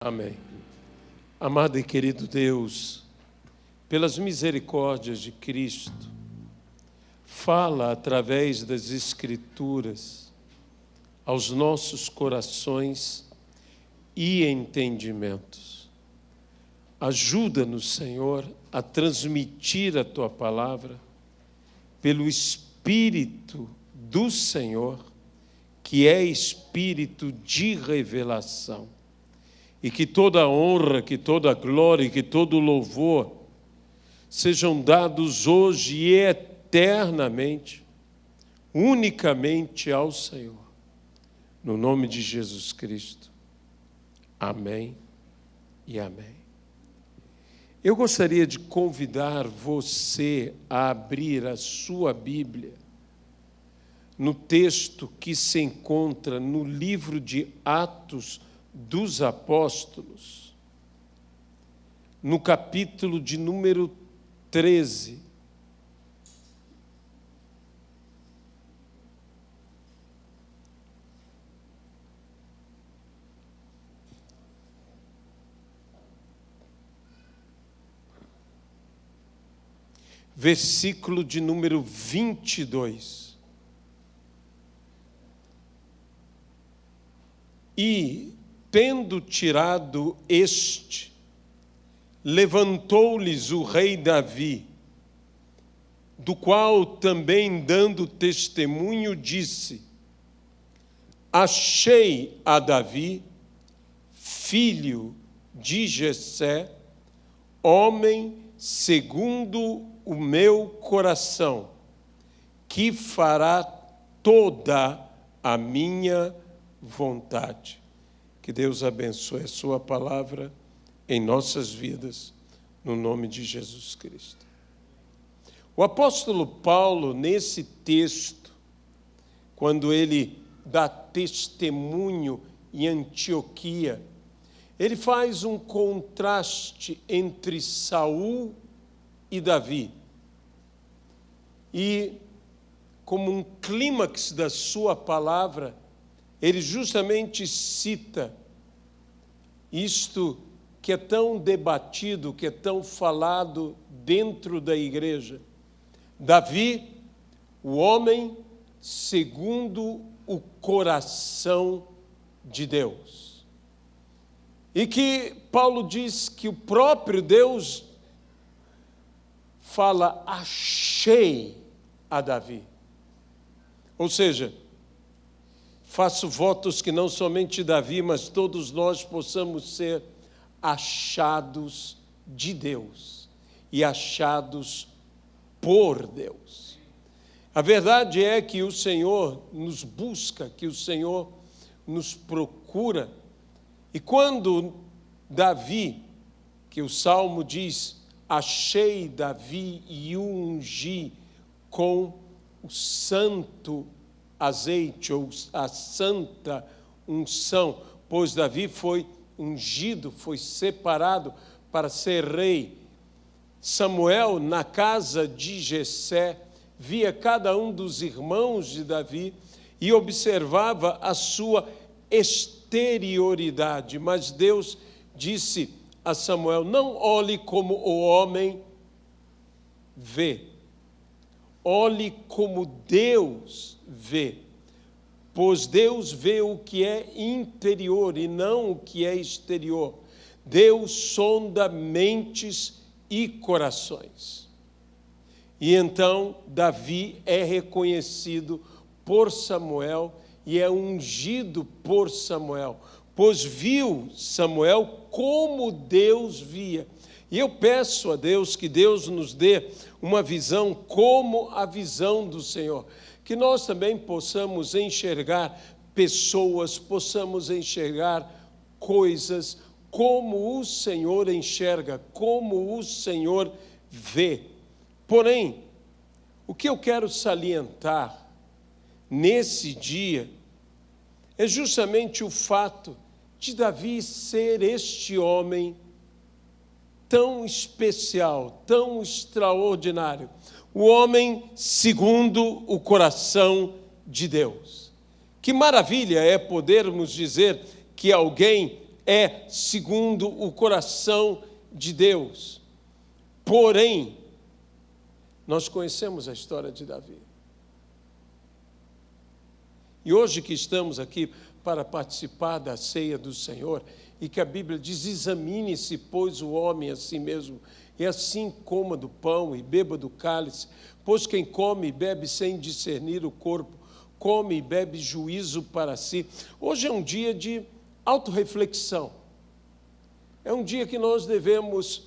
Amém. Amado e querido Deus, pelas misericórdias de Cristo, fala através das Escrituras aos nossos corações e entendimentos. Ajuda-nos, Senhor, a transmitir a Tua palavra pelo Espírito do Senhor, que é Espírito de revelação. E que toda honra, que toda glória e que todo louvor sejam dados hoje e eternamente, unicamente ao Senhor. No nome de Jesus Cristo. Amém e amém. Eu gostaria de convidar você a abrir a sua Bíblia no texto que se encontra no livro de Atos dos Apóstolos, no capítulo de número 13. Versículo de número 22. E, tendo tirado este, levantou-lhes o rei Davi, do qual também dando testemunho disse: achei a Davi, filho de Jessé, homem segundo o meu coração, que fará toda a minha vontade. Que Deus abençoe a sua palavra em nossas vidas, no nome de Jesus Cristo. O apóstolo Paulo, nesse texto, quando ele dá testemunho em Antioquia, ele faz um contraste entre Saul e Davi. E, como um clímax da sua palavra, ele justamente cita isto que é tão debatido, que é tão falado dentro da igreja. Davi, o homem segundo o coração de Deus. E que Paulo diz que o próprio Deus fala: achei a Davi. Ou seja, faço votos que não somente Davi, mas todos nós possamos ser achados de Deus e achados por Deus. A verdade é que o Senhor nos busca, que o Senhor nos procura. E quando Davi, que o Salmo diz, achei Davi e o ungi com o santo azeite, ou a santa unção, pois Davi foi ungido, foi separado para ser rei. Samuel, na casa de Jessé, via cada um dos irmãos de Davi e observava a sua exterioridade. Mas Deus disse a Samuel: não olhe como o homem vê, olhe como Deus vê, pois Deus vê o que é interior e não o que é exterior. Deus sonda mentes e corações. E então Davi é reconhecido por Samuel e é ungido por Samuel, pois viu Samuel como Deus via. E eu peço a Deus que Deus nos dê uma visão como a visão do Senhor, que nós também possamos enxergar pessoas, possamos enxergar coisas como o Senhor enxerga, como o Senhor vê. Porém, o que eu quero salientar nesse dia é justamente o fato de Davi ser este homem tão especial, tão extraordinário, o homem segundo o coração de Deus. Que maravilha é podermos dizer que alguém é segundo o coração de Deus. Porém, nós conhecemos a história de Davi. E hoje que estamos aqui para participar da ceia do Senhor, e que a Bíblia diz: examine-se, pois, o homem a si mesmo, e assim coma do pão e beba do cálice, pois quem come e bebe sem discernir o corpo, come e bebe juízo para si. Hoje é um dia de autorreflexão. É um dia que nós devemos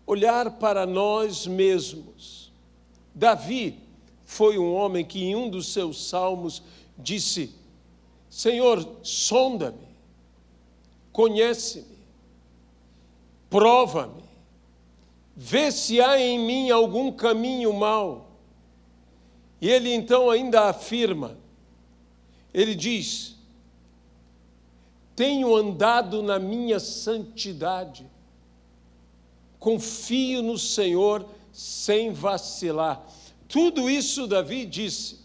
olhar para nós mesmos. Davi foi um homem que em um dos seus salmos disse: Senhor, sonda-me, conhece-me, prova-me, vê se há em mim algum caminho mau. E ele então ainda afirma, ele diz: tenho andado na minha santidade, confio no Senhor sem vacilar. Tudo isso Davi disse.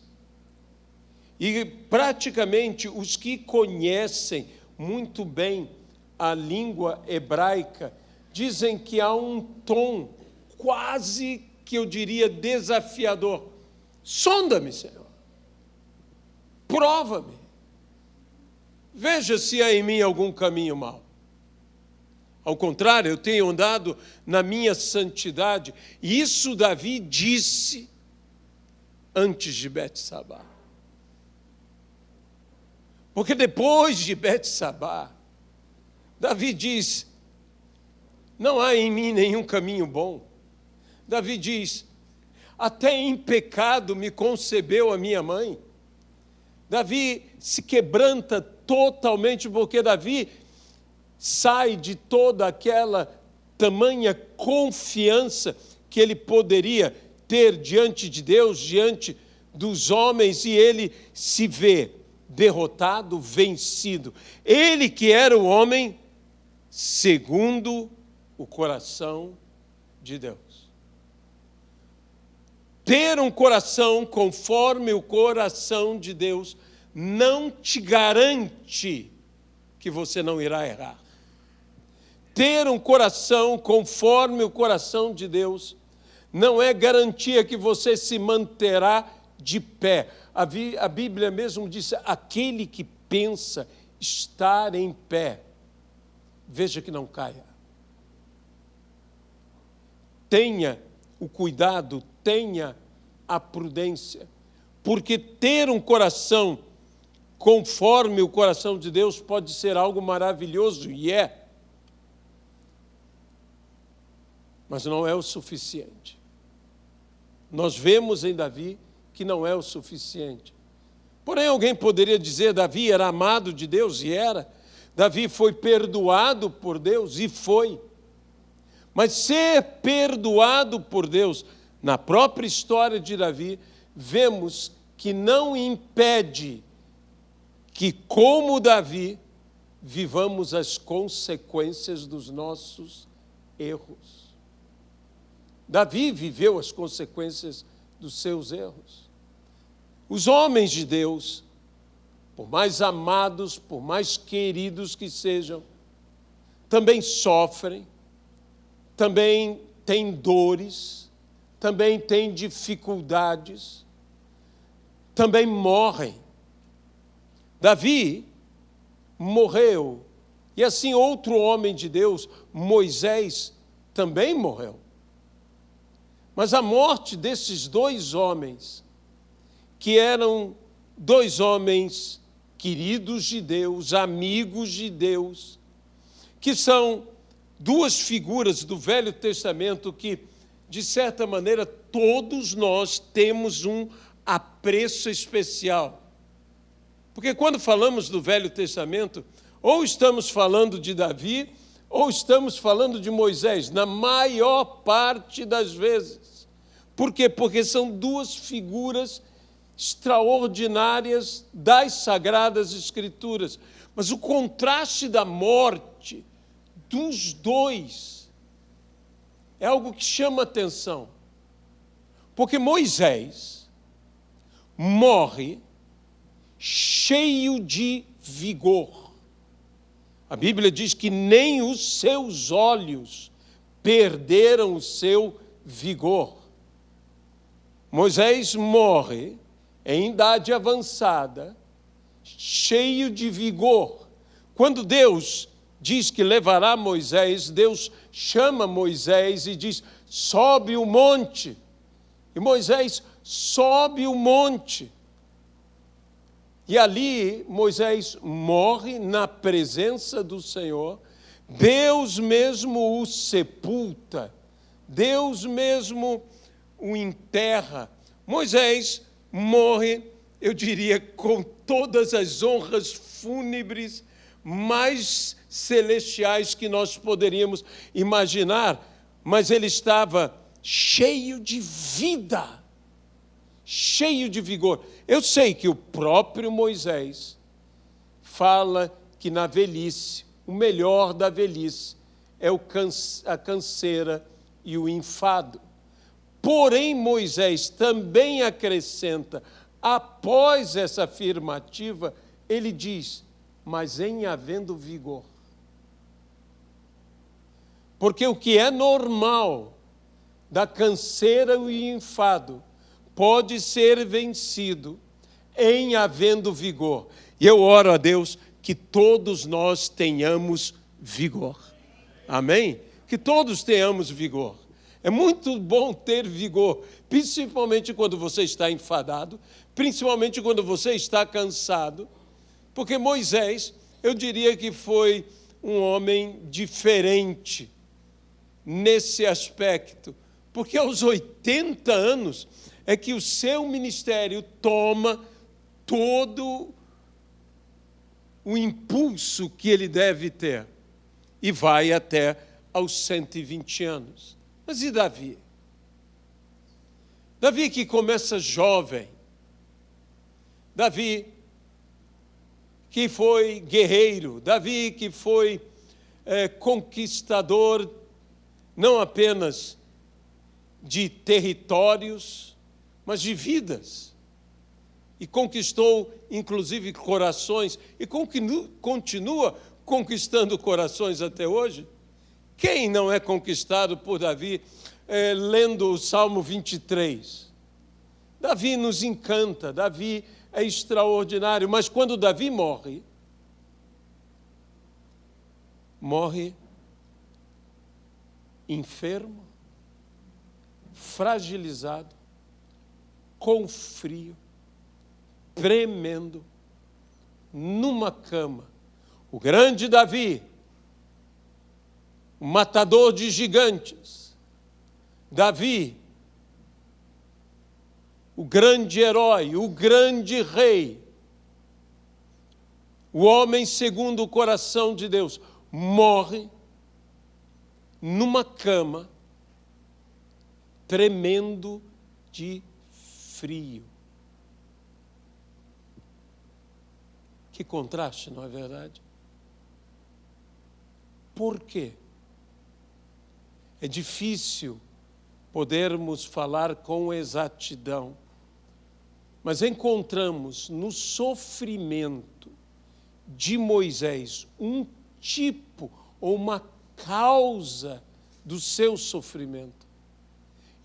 E praticamente os que conhecem muito bem a língua hebraica dizem que há um tom quase que eu diria desafiador. Sonda-me, Senhor. Prova-me. Veja se há em mim algum caminho mau. Ao contrário, eu tenho andado na minha santidade. E isso Davi disse antes de Betsabá. Porque depois de Betsabá, Davi diz: não há em mim nenhum caminho bom. Davi diz: até em pecado me concebeu a minha mãe. Davi se quebranta totalmente, porque Davi sai de toda aquela tamanha confiança que ele poderia ter diante de Deus, diante dos homens, e ele se vê derrotado, vencido. Ele que era o homem segundo o coração de Deus. Ter um coração conforme o coração de Deus não te garante que você não irá errar. Ter um coração conforme o coração de Deus não é garantia que você se manterá de pé. A Bíblia mesmo diz: aquele que pensa estar em pé, veja que não caia. Tenha o cuidado, tenha a prudência, porque ter um coração conforme o coração de Deus pode ser algo maravilhoso, e é, mas não é o suficiente. Nós vemos em Davi que não é o suficiente. Porém, alguém poderia dizer: Davi era amado de Deus, e era. Davi foi perdoado por Deus, e foi. Mas ser perdoado por Deus, na própria história de Davi, vemos que não impede que, como Davi, vivamos as consequências dos nossos erros. Davi viveu as consequências dos seus erros. Os homens de Deus, por mais amados, por mais queridos que sejam, também sofrem, também têm dores, também têm dificuldades, também morrem. Davi morreu, e assim outro homem de Deus, Moisés, também morreu. Mas a morte desses dois homens, que eram dois homens queridos de Deus, amigos de Deus, que são duas figuras do Velho Testamento que, de certa maneira, todos nós temos um apreço especial. Porque quando falamos do Velho Testamento, ou estamos falando de Davi, ou estamos falando de Moisés, na maior parte das vezes. Por quê? Porque são duas figuras extraordinárias das Sagradas Escrituras. Mas o contraste da morte dos dois é algo que chama atenção. Porque Moisés morre cheio de vigor. A Bíblia diz que nem os seus olhos perderam o seu vigor. Moisés morre em idade avançada, cheio de vigor. Quando Deus diz que levará Moisés, Deus chama Moisés e diz: sobe o monte. E Moisés sobe o monte. E ali Moisés morre na presença do Senhor. Deus mesmo o sepulta. Deus mesmo o enterra. Moisés morre, eu diria, com todas as honras fúnebres mais celestiais que nós poderíamos imaginar, mas ele estava cheio de vida, cheio de vigor. Eu sei que o próprio Moisés fala que na velhice, o melhor da velhice é a canseira e o enfado. Porém, Moisés também acrescenta, após essa afirmativa, ele diz: mas em havendo vigor. Porque o que é normal da canseira e o enfado pode ser vencido em havendo vigor. E eu oro a Deus que todos nós tenhamos vigor. Amém? Que todos tenhamos vigor. É muito bom ter vigor, principalmente quando você está enfadado, principalmente quando você está cansado, porque Moisés, eu diria que foi um homem diferente nesse aspecto, porque aos 80 anos é que o seu ministério toma todo o impulso que ele deve ter e vai até aos 120 anos. Mas e Davi? Davi que começa jovem, Davi que foi guerreiro, Davi que foi conquistador não apenas de territórios, mas de vidas. E conquistou, inclusive, corações, e continua conquistando corações até hoje. Quem não é conquistado por Davi, lendo o Salmo 23? Davi nos encanta, Davi é extraordinário, mas quando Davi morre enfermo, fragilizado, com frio, tremendo, numa cama. O grande Davi, o matador de gigantes, Davi, o grande herói, o grande rei, o homem segundo o coração de Deus, morre numa cama, tremendo de frio. Que contraste, não é verdade? Por quê? É difícil podermos falar com exatidão, mas encontramos no sofrimento de Moisés um tipo ou uma causa do seu sofrimento.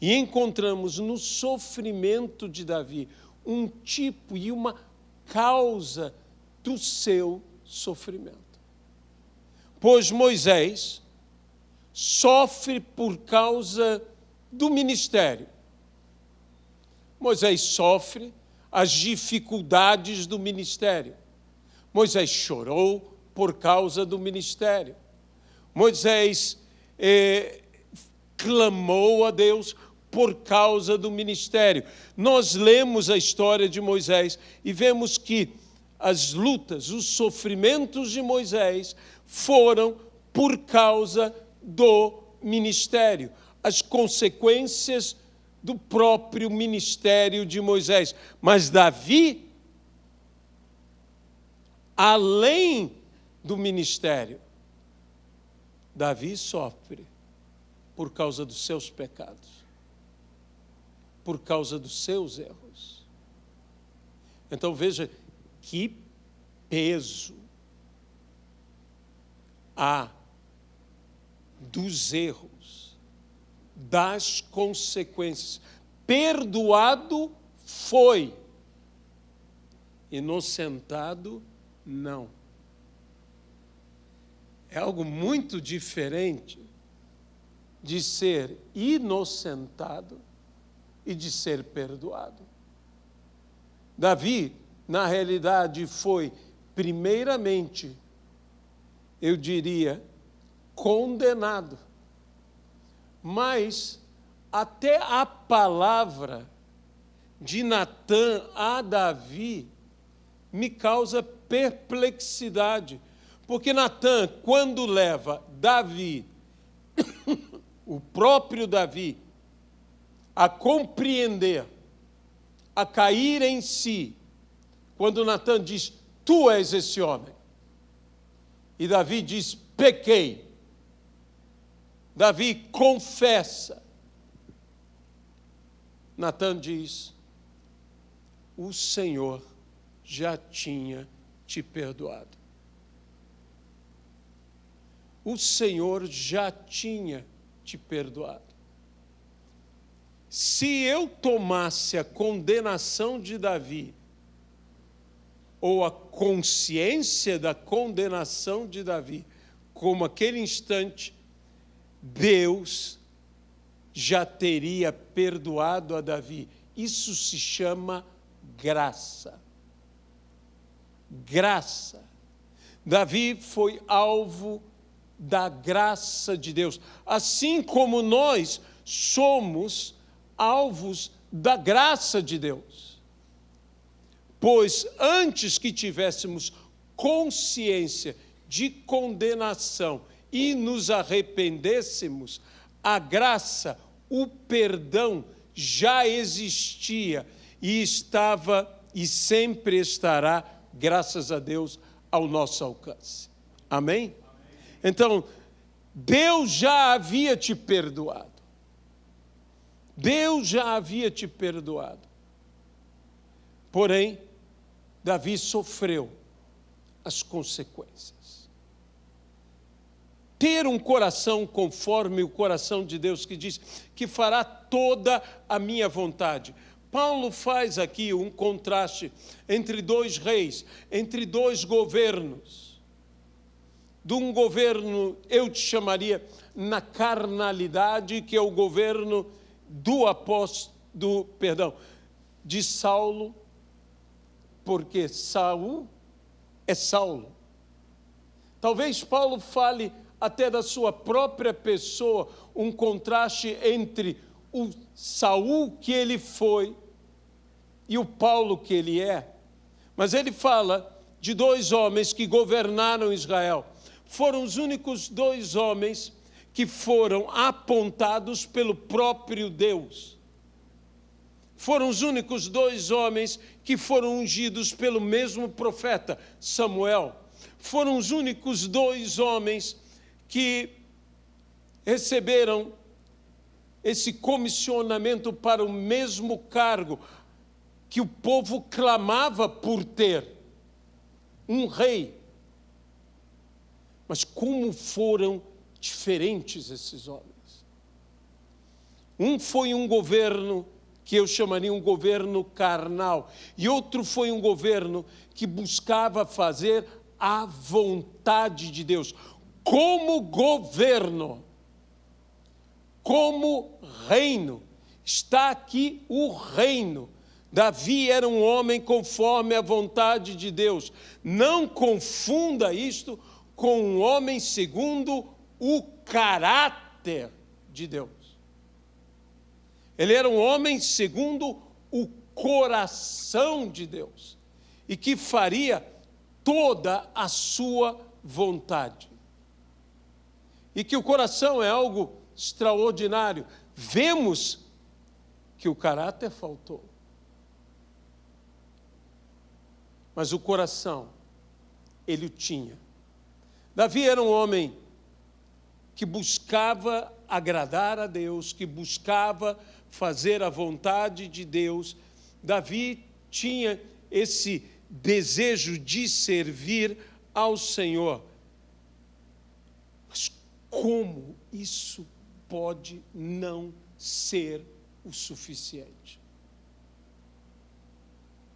E encontramos no sofrimento de Davi um tipo e uma causa do seu sofrimento. Pois Moisés sofre por causa do ministério. Moisés sofre as dificuldades do ministério. Moisés chorou por causa do ministério. Moisés clamou a Deus por causa do ministério. Nós lemos a história de Moisés e vemos que as lutas, os sofrimentos de Moisés foram por causa do ministério, as consequências do próprio ministério de Moisés. Mas Davi, além do ministério, Davi sofre por causa dos seus pecados, por causa dos seus erros. Então veja que peso dos erros, das consequências. Perdoado foi, inocentado não. É algo muito diferente de ser inocentado e de ser perdoado. Davi, na realidade, foi, primeiramente, eu diria, condenado. Mas até a palavra de Natã a Davi me causa perplexidade. Porque Natã, quando leva Davi, o próprio Davi, a compreender, a cair em si, quando Natã diz, tu és esse homem, e Davi diz, pequei. Davi confessa. Natã diz, o Senhor já tinha te perdoado. O Senhor já tinha te perdoado. Se eu tomasse a condenação de Davi, ou a consciência da condenação de Davi, como aquele instante, Deus já teria perdoado a Davi. Isso se chama graça. Graça. Davi foi alvo da graça de Deus, assim como nós somos alvos da graça de Deus. Pois antes que tivéssemos consciência de condenação e nos arrependêssemos, a graça, o perdão já existia e estava e sempre estará, graças a Deus, ao nosso alcance. Amém? Então, Deus já havia te perdoado. Deus já havia te perdoado. Porém, Davi sofreu as consequências. Ter um coração conforme o coração de Deus, que diz que fará toda a minha vontade. Paulo faz aqui um contraste entre dois reis, entre dois governos. De um governo, eu te chamaria na carnalidade, que é o governo de Saulo, porque Saul é Saulo. Talvez Paulo fale até da sua própria pessoa, um contraste entre o Saul que ele foi e o Paulo que ele é. Mas ele fala de dois homens que governaram Israel. Foram os únicos dois homens que foram apontados pelo próprio Deus. Foram os únicos dois homens que foram ungidos pelo mesmo profeta, Samuel. Foram os únicos dois homens que receberam esse comissionamento para o mesmo cargo que o povo clamava por ter, um rei. Mas como foram diferentes esses homens. Um foi um governo que eu chamaria um governo carnal, e outro foi um governo que buscava fazer a vontade de Deus. Como governo, como reino, está aqui o reino. Davi era um homem conforme a vontade de Deus. Não confunda isto com um homem segundo o caráter de Deus. Ele era um homem segundo o coração de Deus e que faria toda a sua vontade. E que o coração é algo extraordinário. Vemos que o caráter faltou. Mas o coração, ele o tinha. Davi era um homem que buscava agradar a Deus, que buscava fazer a vontade de Deus. Davi tinha esse desejo de servir ao Senhor. como isso pode não ser o suficiente?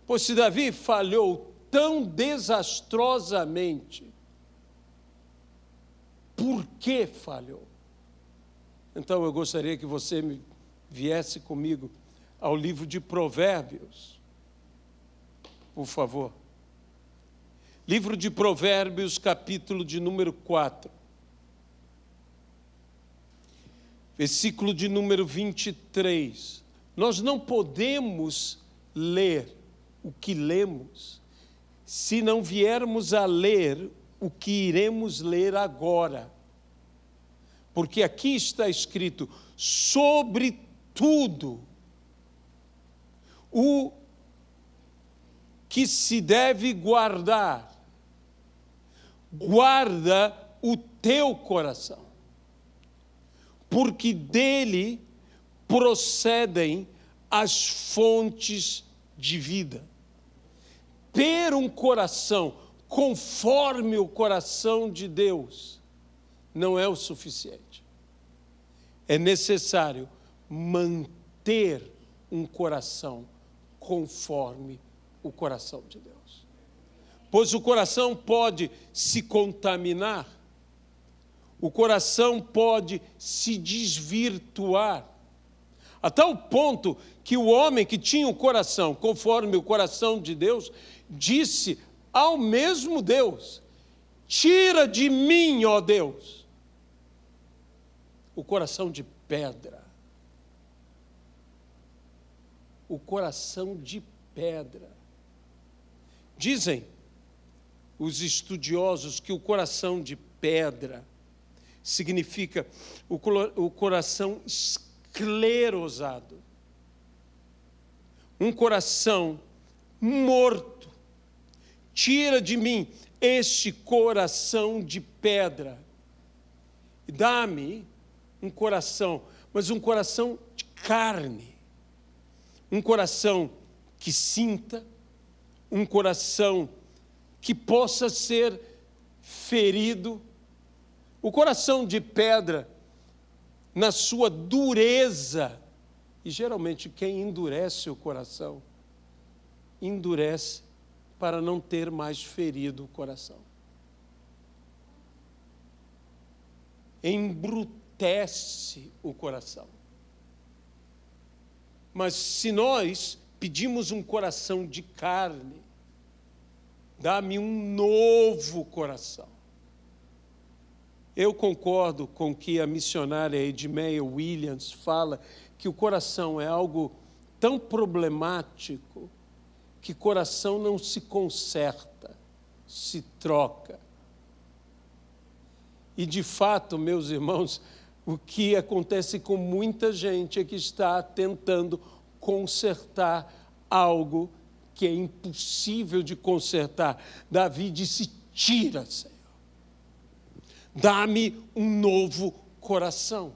Pois se Davi falhou tão desastrosamente, por que falhou? Então eu gostaria que você viesse comigo ao livro de Provérbios, por favor. Livro de Provérbios, capítulo de número 4. Versículo de número 23. Nós não podemos ler o que lemos se não viermos a ler o que iremos ler agora. Porque aqui está escrito, sobre tudo, o que se deve guardar, guarda o teu coração, porque dele procedem as fontes de vida. Ter um coração conforme o coração de Deus não é o suficiente. É necessário manter um coração conforme o coração de Deus. Pois o coração pode se contaminar, o coração pode se desvirtuar, a tal ponto que o homem que tinha o coração conforme o coração de Deus, disse ao mesmo Deus, tira de mim, ó Deus, o coração de pedra. O coração de pedra. Dizem os estudiosos que o coração de pedra significa o coração esclerosado. Um coração morto. Tira de mim este coração de pedra. Dá-me um coração, mas um coração de carne. Um coração que sinta, um coração que possa ser ferido. O coração de pedra, na sua dureza, e geralmente quem endurece o coração, endurece para não ter mais ferido o coração. Embrutece o coração. Mas se nós pedimos um coração de carne, dá-me um novo coração. Eu concordo com o que a missionária Edmeia Williams fala, que o coração é algo tão problemático que coração não se conserta, se troca. E de fato, meus irmãos, o que acontece com muita gente é que está tentando consertar algo que é impossível de consertar. Davi disse, tira, Senhor. Dá-me um novo coração.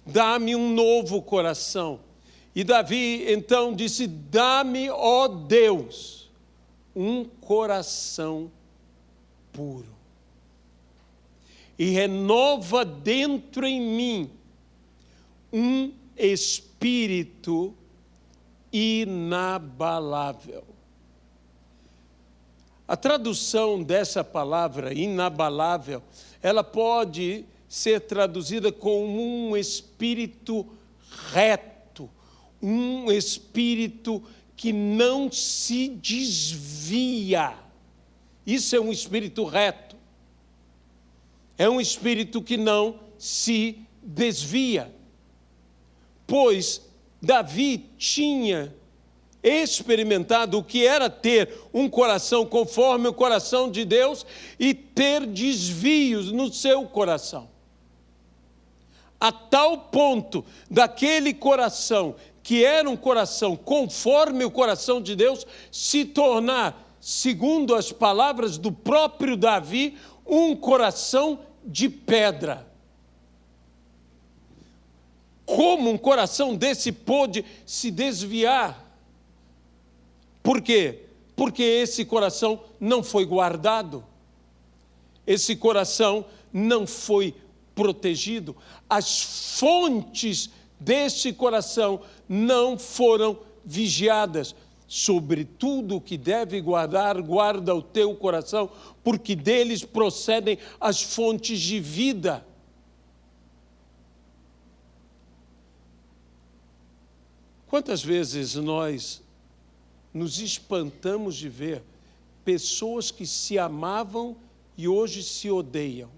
Dá-me um novo coração. E Davi então disse, dá-me, ó Deus, um coração puro. E renova dentro em mim um espírito inabalável. A tradução dessa palavra, inabalável, ela pode ser traduzida como um espírito reto, um espírito que não se desvia. Isso é um espírito reto. É um espírito que não se desvia. Pois Davi tinha experimentado o que era ter um coração conforme o coração de Deus e ter desvios no seu coração. A tal ponto daquele coração, que era um coração conforme o coração de Deus, se tornar, segundo as palavras do próprio Davi, um coração de pedra. Como um coração desse pôde se desviar? Por quê? Porque esse coração não foi guardado. Esse coração não foi protegido, as fontes desse coração não foram vigiadas. Sobre tudo o que deve guardar, guarda o teu coração, porque deles procedem as fontes de vida. Quantas vezes nós nos espantamos de ver pessoas que se amavam e hoje se odeiam?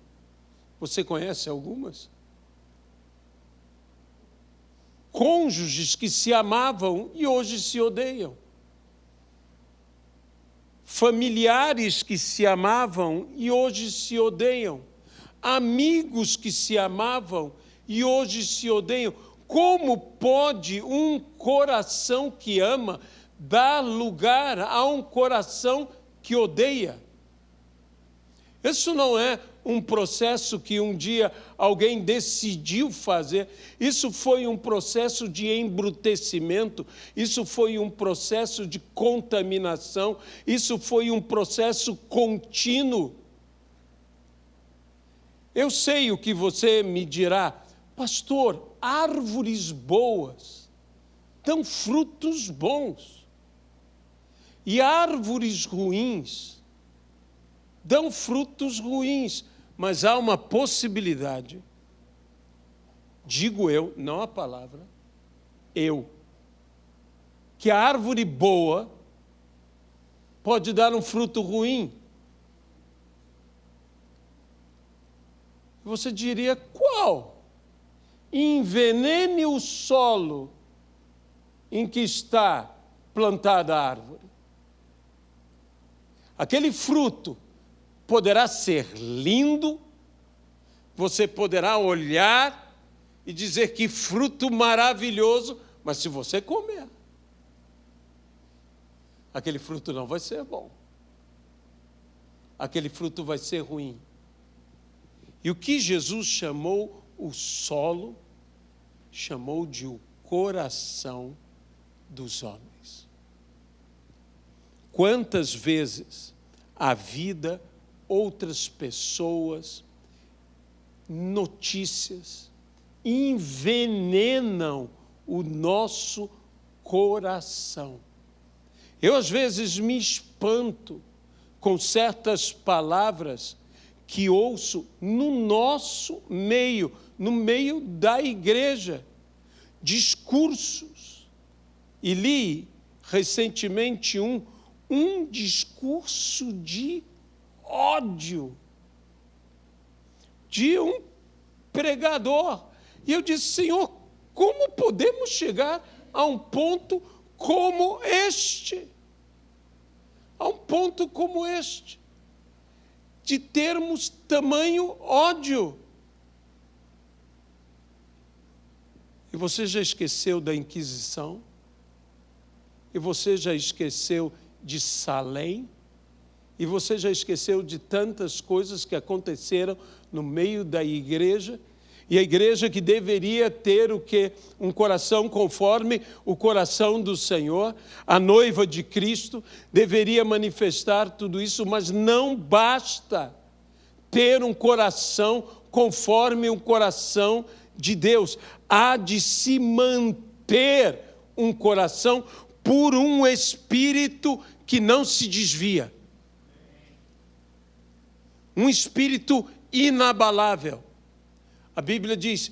Você conhece algumas? Cônjuges que se amavam e hoje se odeiam. Familiares que se amavam e hoje se odeiam. Amigos que se amavam e hoje se odeiam. Como pode um coração que ama dar lugar a um coração que odeia? Isso não é um processo que um dia alguém decidiu fazer. Isso foi um processo de embrutecimento, isso foi um processo de contaminação, isso foi um processo contínuo. Eu sei o que você me dirá, pastor, árvores boas dão frutos bons, e árvores ruins dão frutos ruins. Mas há uma possibilidade, digo eu, não a palavra, que a árvore boa pode dar um fruto ruim. Você diria, qual? Envenene o solo em que está plantada a árvore. Aquele fruto poderá ser lindo, você poderá olhar e dizer que fruto maravilhoso, mas se você comer, aquele fruto não vai ser bom. Aquele fruto vai ser ruim. E o que Jesus chamou o solo, chamou de o coração dos homens. Quantas vezes a vida, outras pessoas, notícias, envenenam o nosso coração. Eu, às vezes, me espanto com certas palavras que ouço no nosso meio, no meio da igreja, discursos. E li recentemente um discurso de ódio de um pregador. E eu disse, Senhor, como podemos chegar a um ponto como este? A um ponto como este, de termos tamanho ódio. E você já esqueceu da Inquisição? E você já esqueceu de Salém? E você já esqueceu de tantas coisas que aconteceram no meio da igreja? E a igreja que deveria ter o quê? Um coração conforme o coração do Senhor, a noiva de Cristo, deveria manifestar tudo isso, mas não basta ter um coração conforme o coração de Deus. Há de se manter um coração por um espírito que não se desvia. Um espírito inabalável. A Bíblia diz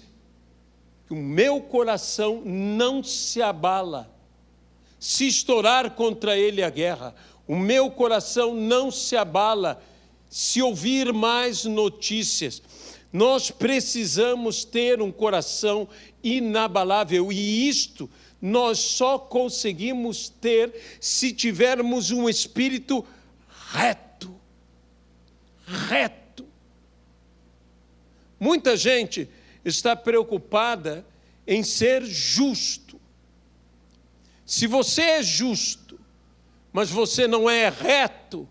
que o meu coração não se abala. Se estourar contra ele a guerra, o meu coração não se abala. Se ouvir mais notícias, nós precisamos ter um coração inabalável. E isto nós só conseguimos ter se tivermos um espírito reto. Reto. Muita gente está preocupada em ser justo. Se você é justo, mas você não é reto,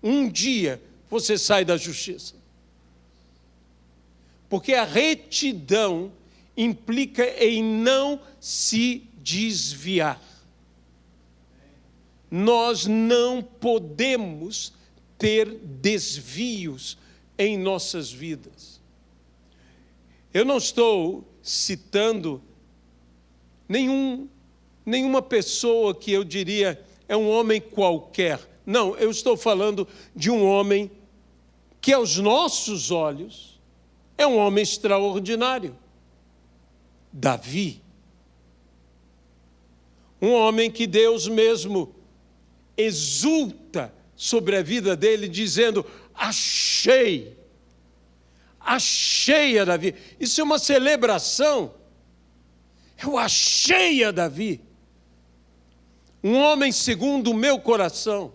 um dia você sai da justiça. Porque a retidão implica em não se desviar. Nós não podemos ter desvios em nossas vidas. Eu não estou citando nenhuma pessoa que eu diria é um homem qualquer. Não, eu estou falando de um homem que aos nossos olhos é um homem extraordinário. Davi. Um homem que Deus mesmo exulta sobre a vida dele, dizendo: achei a Davi. Isso é uma celebração. Eu achei a Davi. Um homem segundo o meu coração.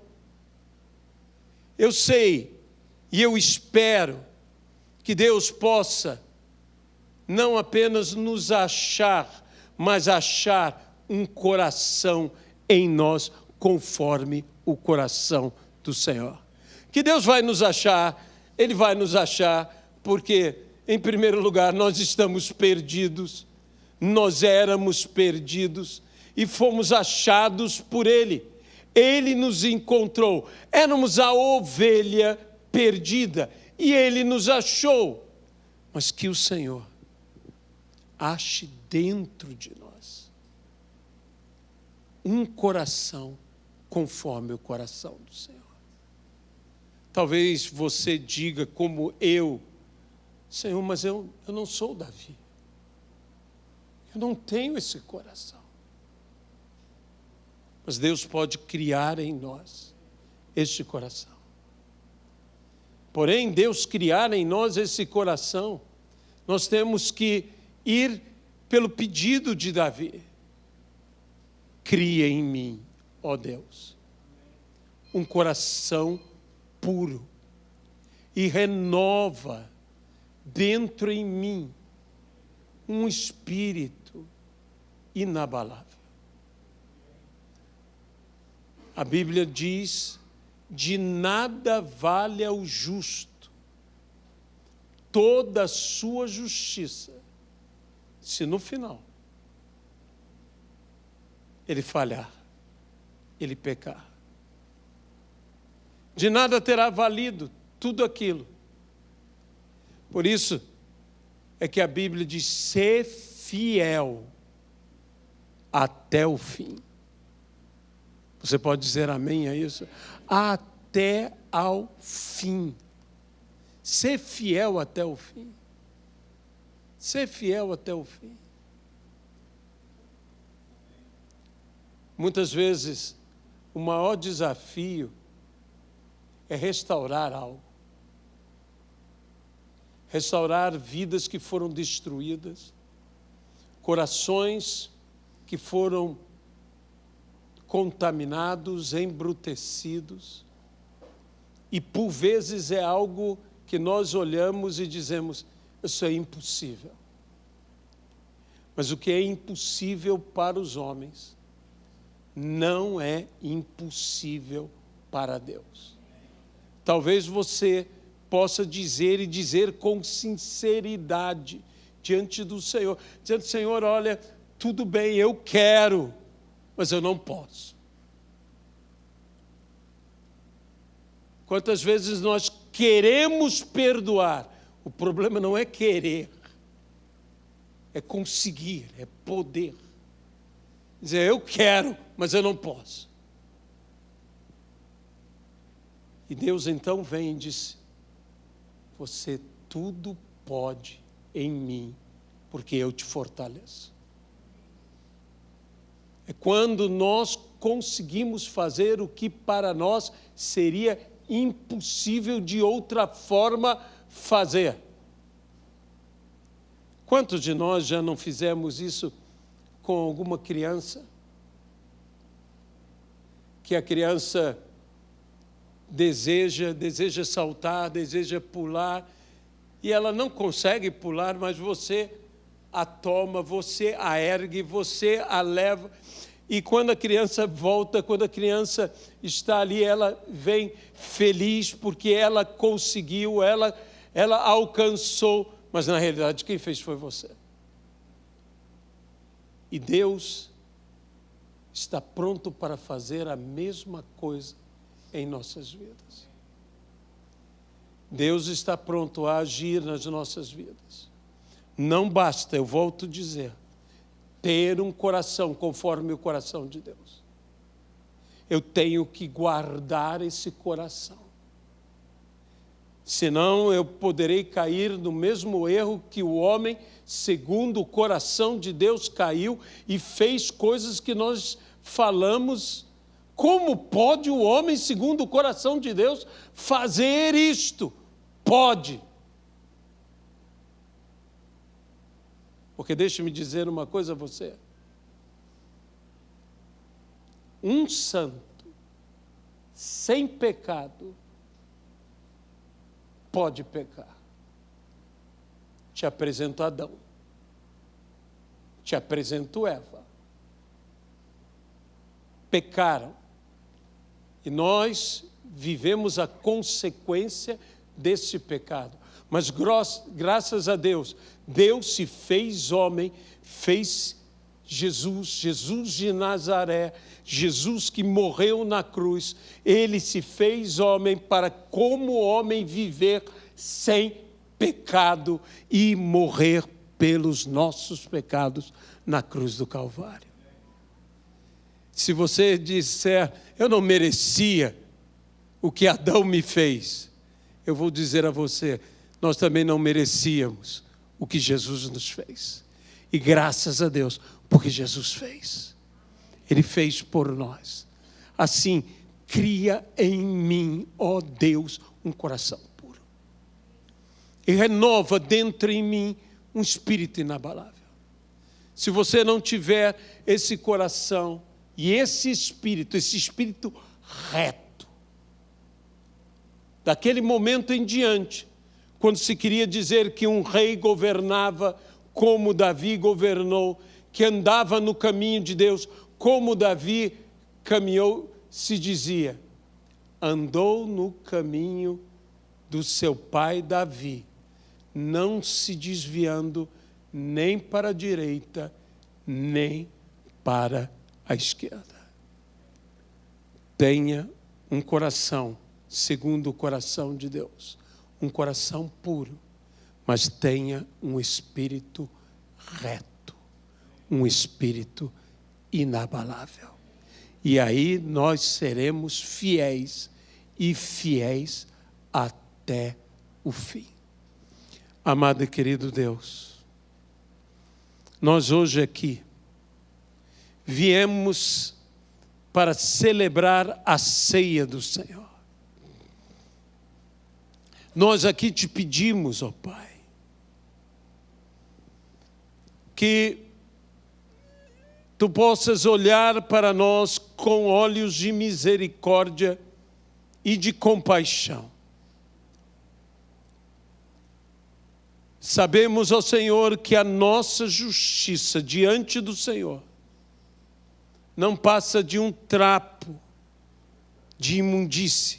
Eu sei e eu espero que Deus possa não apenas nos achar, mas achar um coração em nós conforme o coração do Senhor. Que Deus vai nos achar, Ele vai nos achar, porque, em primeiro lugar, nós estamos perdidos, nós éramos perdidos e fomos achados por Ele. Ele nos encontrou, éramos a ovelha perdida e Ele nos achou. Mas que o Senhor ache dentro de nós um coração conforme o coração do Senhor. Talvez você diga como eu: Senhor, mas eu não sou Davi. Eu não tenho esse coração. Mas Deus pode criar em nós este coração. Porém, Deus criar em nós esse coração, nós temos que ir pelo pedido de Davi. Cria em mim, ó Deus, um coração puro e renova dentro em mim um espírito inabalável. A Bíblia diz: de nada vale ao justo toda a sua justiça, se no final ele falhar, ele pecar. De nada terá valido tudo aquilo. Por isso é que a Bíblia diz: ser fiel até o fim. Você pode dizer amém a isso? Até ao fim. Ser fiel até o fim. Ser fiel até o fim. Muitas vezes, o maior desafio é restaurar algo. Restaurar vidas que foram destruídas, corações que foram contaminados, embrutecidos. E por vezes é algo que nós olhamos e dizemos: isso é impossível. Mas o que é impossível para os homens não é impossível para Deus. Talvez você possa dizer e dizer com sinceridade diante do Senhor, dizendo: Senhor, olha, tudo bem, eu quero, mas eu não posso. Quantas vezes nós queremos perdoar? O problema não é querer, é conseguir, é poder. Dizer: eu quero, mas eu não posso. E Deus então vem e diz: você tudo pode em mim, porque eu te fortaleço. É quando nós conseguimos fazer o que para nós seria impossível de outra forma fazer. Quantos de nós já não fizemos isso com alguma criança? Que a criança deseja saltar, deseja pular, e ela não consegue pular, mas você a toma, você a ergue, você a leva, e quando a criança volta, quando a criança está ali, ela vem feliz, porque ela conseguiu, ela alcançou, mas na realidade quem fez foi você. E Deus está pronto para fazer a mesma coisa em nossas vidas. Deus está pronto a agir nas nossas vidas. Não basta, eu volto a dizer, ter um coração conforme o coração de Deus. Eu tenho que guardar esse coração. Senão eu poderei cair no mesmo erro que o homem, segundo o coração de Deus, caiu e fez coisas que nós falamos. Como pode o homem, segundo o coração de Deus, fazer isto? Pode. Porque deixe-me dizer uma coisa a você. Um santo, sem pecado, pode pecar. Te apresento Adão. Te apresento Eva. Pecaram. E nós vivemos a consequência desse pecado. Mas graças a Deus, Deus se fez homem, fez Jesus de Nazaré, Jesus que morreu na cruz. Ele se fez homem para, como homem, viver sem pecado e morrer pelos nossos pecados na cruz do Calvário. Se você disser, eu não merecia o que Adão me fez, eu vou dizer a você, nós também não merecíamos o que Jesus nos fez. E graças a Deus, porque Jesus fez. Ele fez por nós. Assim, cria em mim, ó Deus, um coração puro. E renova dentro em mim um espírito inabalável. Se você não tiver esse coração e esse espírito reto, daquele momento em diante, quando se queria dizer que um rei governava como Davi governou, que andava no caminho de Deus, como Davi caminhou, se dizia, andou no caminho do seu pai Davi, não se desviando nem para a direita, nem para a esquerda. Tenha um coração segundo o coração de Deus, um coração puro, mas tenha um espírito reto, um espírito inabalável. E aí nós seremos fiéis, e fiéis até o fim. Amado e querido Deus, nós hoje aqui viemos para celebrar a ceia do Senhor. Nós aqui te pedimos, ó Pai, que Tu possas olhar para nós com olhos de misericórdia e de compaixão. Sabemos, ó Senhor, que a nossa justiça diante do Senhor não passa de um trapo de imundície.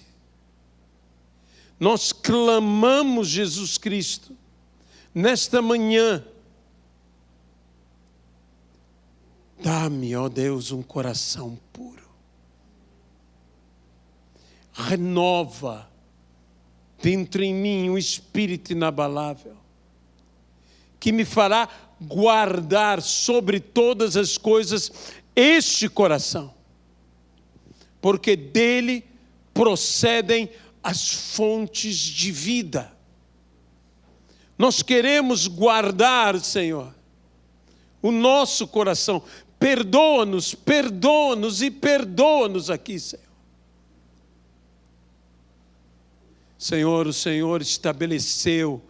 Nós clamamos, Jesus Cristo, nesta manhã, dá-me, ó Deus, um coração puro. Renova dentro em mim um espírito inabalável, que me fará guardar sobre todas as coisas este coração, porque dele procedem as fontes de vida. Nós queremos guardar, Senhor, o nosso coração. Perdoa-nos e perdoa-nos aqui, Senhor. Senhor, o Senhor estabeleceu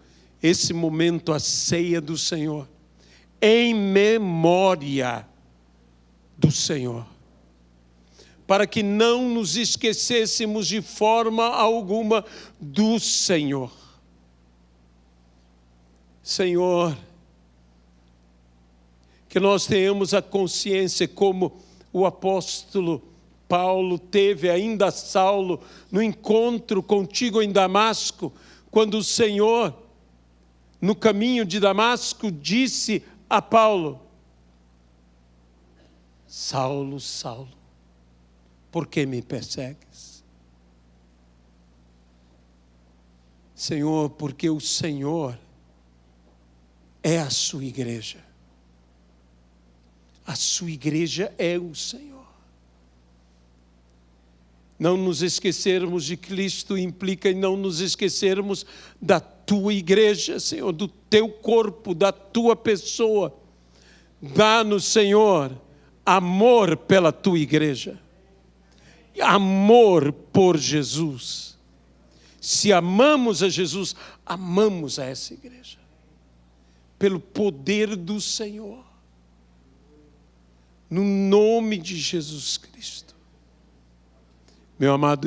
esse momento, a ceia do Senhor, em memória do Senhor, para que não nos esquecêssemos de forma alguma do Senhor. Senhor, que nós tenhamos a consciência, como o apóstolo Paulo teve, ainda Saulo, no encontro contigo em Damasco, quando o Senhor, no caminho de Damasco, disse a Paulo, Saulo, Saulo, por que me persegues? Senhor, porque o Senhor é a sua igreja. A sua igreja é o Senhor. Não nos esquecermos de Cristo implica em não nos esquecermos da tua igreja, Senhor, do teu corpo, da tua pessoa. Dá-nos, Senhor, amor pela tua igreja. Amor por Jesus. Se amamos a Jesus, amamos a essa igreja. Pelo poder do Senhor. No nome de Jesus Cristo. Meu amado